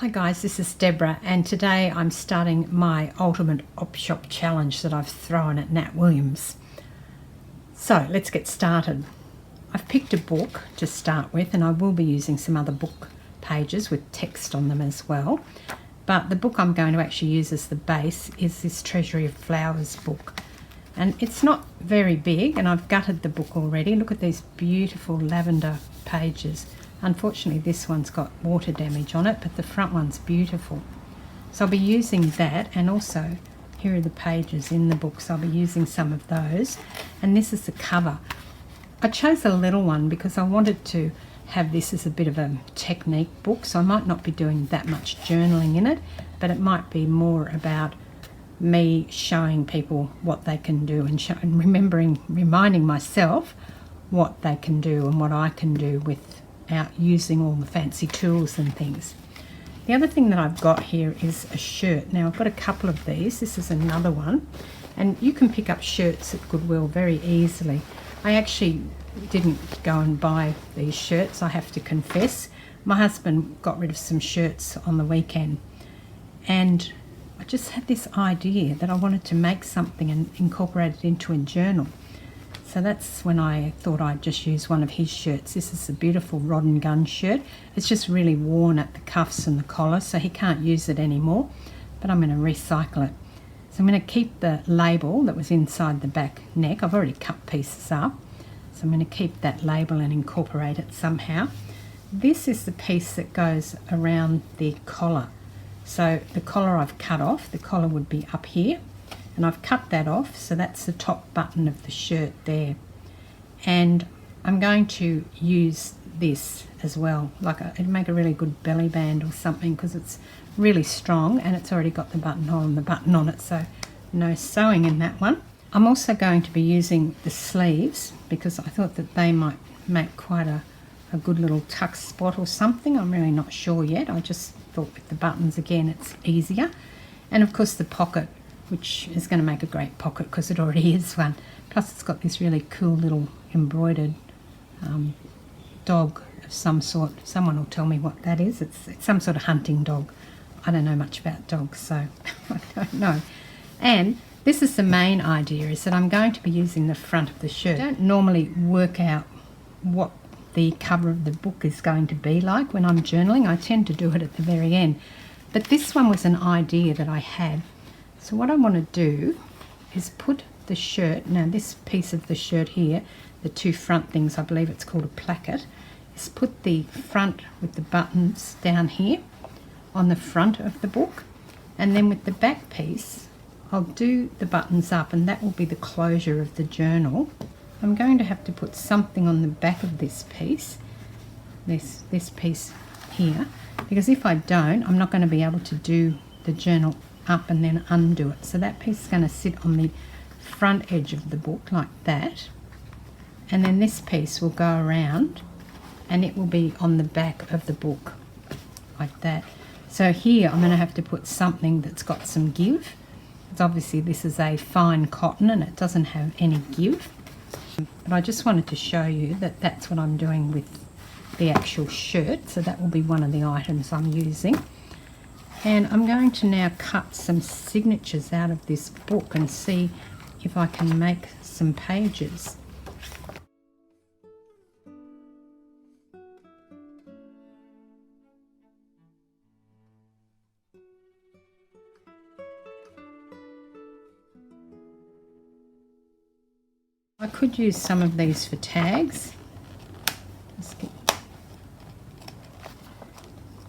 Hi guys, this is Deborah and today I'm starting my ultimate op shop challenge that I've thrown at Nat Williams. So let's get started. I've picked a book to start with and I will be using some other book pages with text on them as well. But the book I'm going to actually use as the base is this Treasury of Flowers book. And it's not very big and I've gutted the book already. Look at these beautiful lavender pages. Unfortunately this one's got water damage on it, but the front one's beautiful. So I'll be using that, and also here are the pages in the book, so I'll be using some of those. And this is the cover. I chose a little one because I wanted to have this as a bit of a technique book, so I might not be doing that much journaling in it, but it might be more about me showing people what they can do and reminding myself what they can do and what I can do without using all the fancy tools and things. The other thing that I've got here is a shirt. Now I've got a couple of these. This is another one, and you can pick up shirts at Goodwill very easily. I actually didn't go and buy these shirts, I have to confess. My husband got rid of some shirts on the weekend, and I just had this idea that I wanted to make something and incorporate it into a journal. So that's when I thought I'd just use one of his shirts. This is a beautiful Rod and Gun shirt. It's just really worn at the cuffs and the collar, so he can't use it anymore, but I'm going to recycle it. So I'm going to keep the label that was inside the back neck. I've already cut pieces up, so I'm going to keep that label and incorporate it somehow. This is the piece that goes around the collar. So the collar I've cut off. The collar would be up here, and I've cut that off, so that's the top button of the shirt there. And I'm going to use this as well, it'd make a really good belly band or something, because it's really strong and it's already got the buttonhole and the button on it, so no sewing in that one. I'm also going to be using the sleeves because I thought that they might make quite a good little tuck spot or something. I'm really not sure yet. I just thought with the buttons again it's easier. And of course the pocket, which is going to make a great pocket because it already is one. Plus it's got this really cool little embroidered dog of some sort. Someone will tell me what that is. It's some sort of hunting dog. I don't know much about dogs, so I don't know. And this is the main idea, is that I'm going to be using the front of the shirt. I don't normally work out what the cover of the book is going to be like when I'm journaling. I tend to do it at the very end. But this one was an idea that I had. So what I want to do is put the shirt, now this piece of the shirt here, the two front things, I believe it's called a placket, is put the front with the buttons down here on the front of the book, and then with the back piece I'll do the buttons up, and that will be the closure of the journal. I'm going to have to put something on the back of this piece, this piece here, because if I don't, I'm not going to be able to do the journal up and then undo it. So that piece is going to sit on the front edge of the book like that, and then this piece will go around and it will be on the back of the book like that. So here I'm going to have to put something that's got some give, because obviously this is a fine cotton and it doesn't have any give. But I just wanted to show you that that's what I'm doing with the actual shirt, so that will be one of the items I'm using. And I'm going to now cut some signatures out of this book and see if I can make some pages. I could use some of these for tags,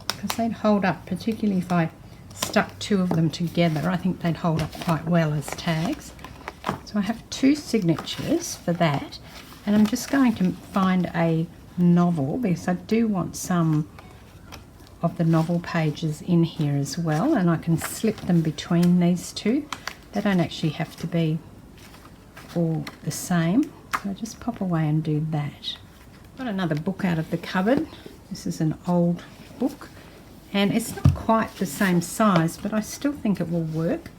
because they'd hold up, particularly if I stuck two of them together. I think they'd hold up quite well as tags. So I have two signatures for that, and I'm just going to find a novel, because I do want some of the novel pages in here as well, and I can slip them between these two. They don't actually have to be all the same, so I just pop away and do that. Got another book out of the cupboard. This is an old book, and it's not quite the same size, but I still think it will work.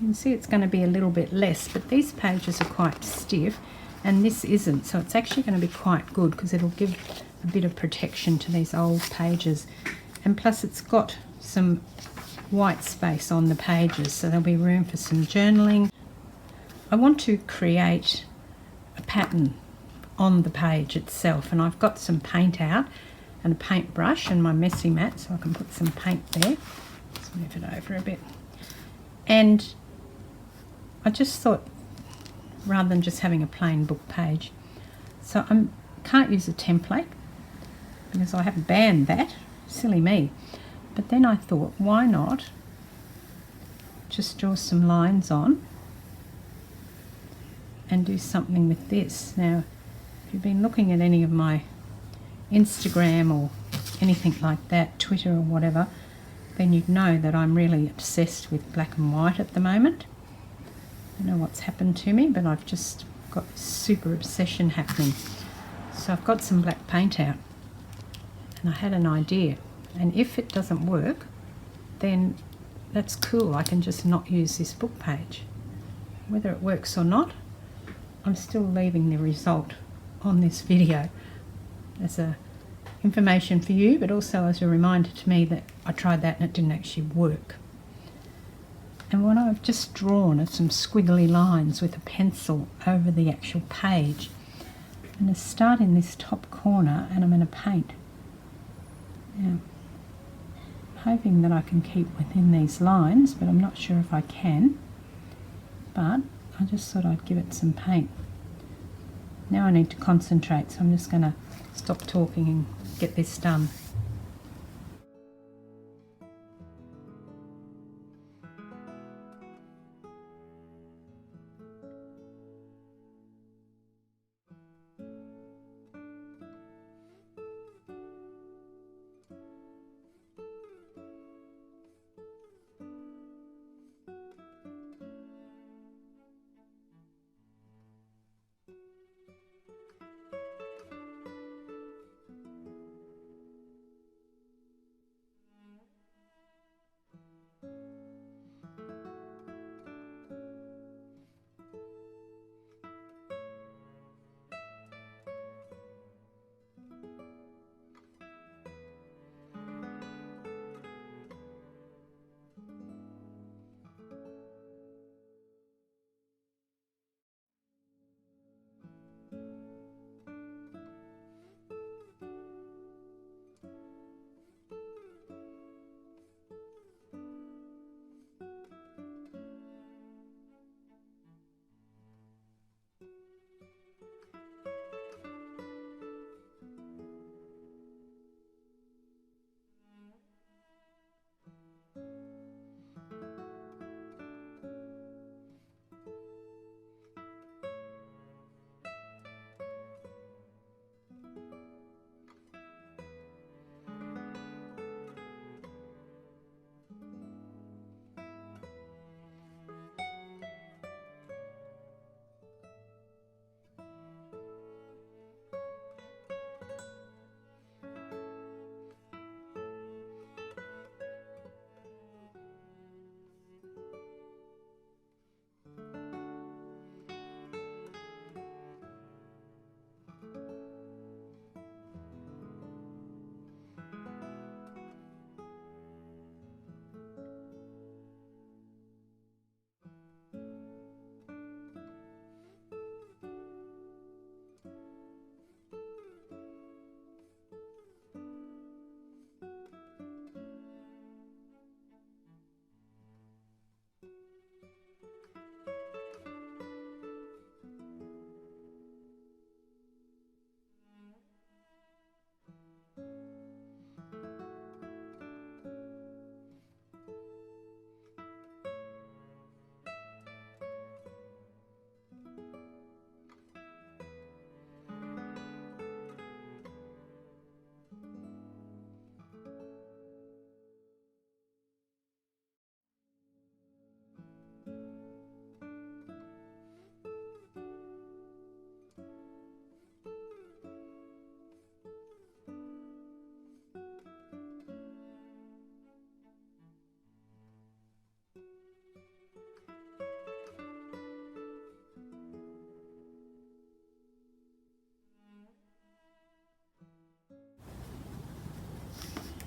You can see it's going to be a little bit less, but these pages are quite stiff and this isn't, so it's actually going to be quite good because it'll give a bit of protection to these old pages. And plus it's got some white space on the pages, so there'll be room for some journaling. I want to create a pattern on the page itself, and I've got some paint out and a paintbrush and my messy mat, so I can put some paint there. Let's move it over a bit. And I just thought, rather than just having a plain book page, so I can't use a template because I have banned that, silly me. But then I thought, why not just draw some lines on and do something with this. Now, if you've been looking at any of my Instagram or anything like that, Twitter or whatever, then you'd know that I'm really obsessed with black and white at the moment. I don't know what's happened to me, but I've just got this super obsession happening. So I've got some black paint out, and I had an idea. And if it doesn't work, then that's cool. I can just not use this book page. Whether it works or not, I'm still leaving the result on this video as a information for you, but also as a reminder to me that I tried that and it didn't actually work. And what I've just drawn are some squiggly lines with a pencil over the actual page. I'm going to start in this top corner and I'm going to paint. Now, I'm hoping that I can keep within these lines, but I'm not sure if I can. But I just thought I'd give it some paint. Now I need to concentrate, so I'm just going to stop talking and get this done.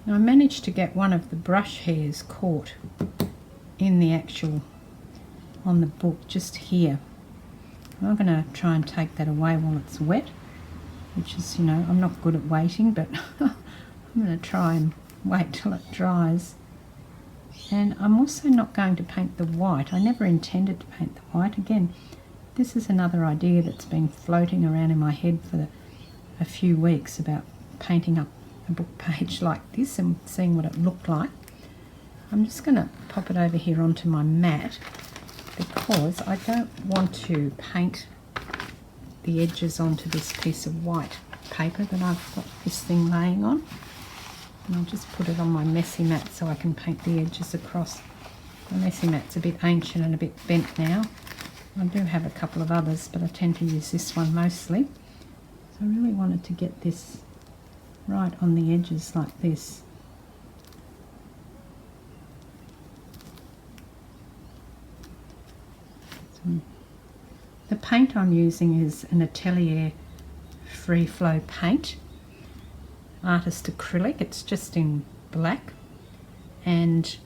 Now I managed to get one of the brush hairs caught in the actual, on the book just here. I'm going to try and take that away while it's wet, which is, you know, I'm not good at waiting, but I'm going to try and wait till it dries. And I'm also not going to paint the white. I never intended to paint the white. Again, this is another idea that's been floating around in my head for a few weeks about painting up a book page like this and seeing what it looked like. I'm just going to pop it over here onto my mat because I don't want to paint the edges onto this piece of white paper that I've got this thing laying on. And I'll just put it on my messy mat so I can paint the edges across. The messy mat's a bit ancient and a bit bent now. I do have a couple of others, but I tend to use this one mostly. So I really wanted to get this right on the edges like this. So the paint I'm using is an Atelier Free Flow paint. Artist acrylic. It's just in black, and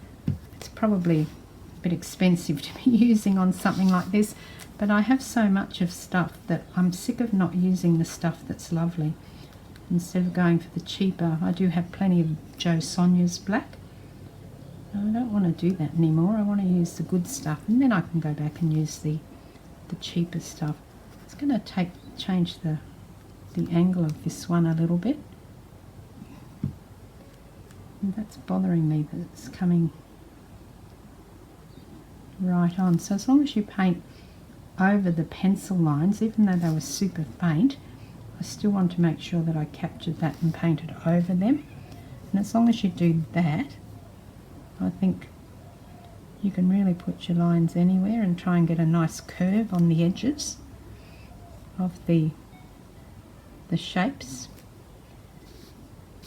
it's probably a bit expensive to be using on something like this, but I have so much of stuff that I'm sick of not using the stuff that's lovely. Instead of going for the cheaper, I do have plenty of Jo Sonja's black. I don't want to do that anymore. I want to use the good stuff, and then I can go back and use the cheaper stuff. It's going to change the angle of this one a little bit. And that's bothering me that it's coming right on. So as long as you paint over the pencil lines, even though they were super faint, I still want to make sure that I captured that and painted over them. And as long as you do that, I think you can really put your lines anywhere and try and get a nice curve on the edges of the shapes.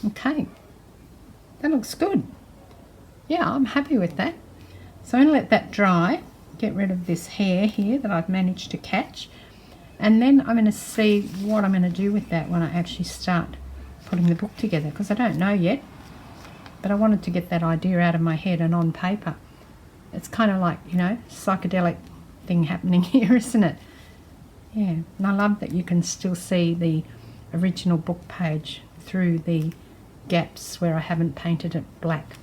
Okay. That looks good. Yeah, I'm happy with that. So I'm going to let that dry, get rid of this hair here that I've managed to catch, and then I'm going to see what I'm going to do with that when I actually start putting the book together, because I don't know yet, but I wanted to get that idea out of my head and on paper. It's kind of like, you know, psychedelic thing happening here, isn't it? Yeah, and I love that you can still see the original book page through the gaps where I haven't painted it black.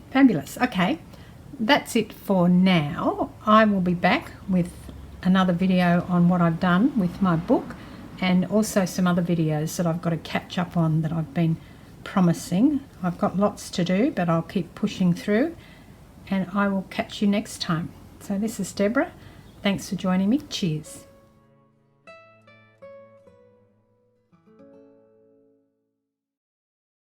Fabulous. Okay, that's it for now. I will be back with another video on what I've done with my book, and also some other videos that I've got to catch up on that I've been promising. I've got lots to do, but I'll keep pushing through, and I will catch you next time. So this is Deborah. Thanks for joining me. Cheers.